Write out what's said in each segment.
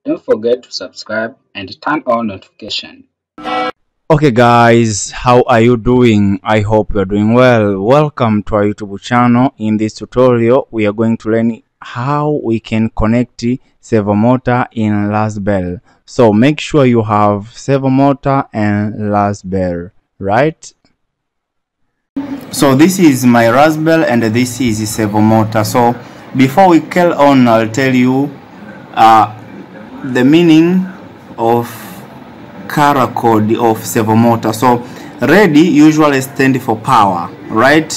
Don't forget to subscribe and turn on notification. Okay guys, how are you doing? I hope you're doing well. Welcome to our YouTube channel. In this tutorial we are going to learn how we can connect Servo Motor in Raspberry. So make sure you have Servo Motor and Raspberry, right? So this is my Raspberry and this is Servo Motor. So before we carry on, I'll tell you the meaning of color code of Servo Motor. So red usually stand for power, right?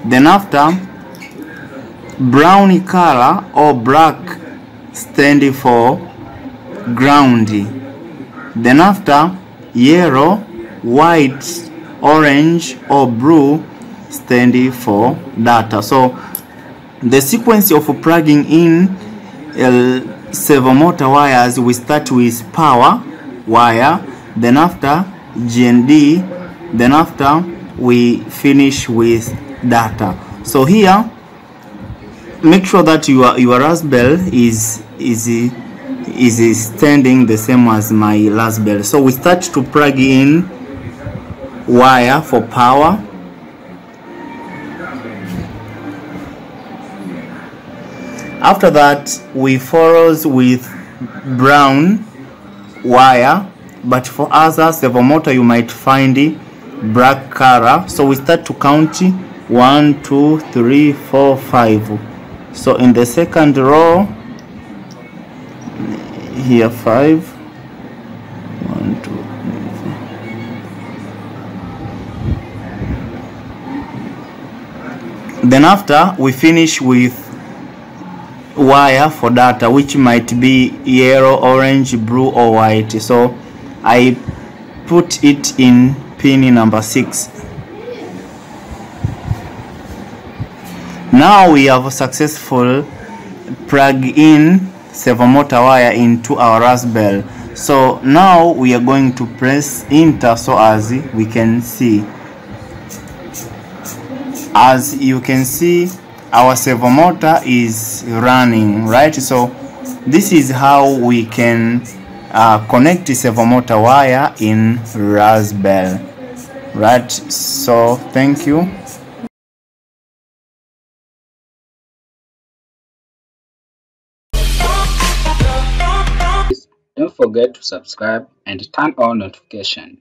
Then after, brown color or black stand for ground. Then after, yellow, white, orange or blue stand for data. So the sequence of plugging in Servo Motor wires, we start with power wire, then after GND, then after we finish with data. So here, make sure that your Raspberry is standing the same as my Raspberry. So we start to plug in wire for power. After that, we follows with brown wire, but for other Servo Motor you might find black color. So we start to count 1 2 3 4 5. So in the second row here 5 1 2 3 4. Then after we finish with wire for data, which might be yellow, orange, blue or white. So I put it in pin number 6. Now we have successful plug in Servo Motor wire into our Raspberry. So now we are going to press enter so as we can see. As you can see, our Servo Motor is running, right? So this is how we can connect the Servo Motor wire in Raspberry, right? So thank you. Don't forget to subscribe and turn on notification.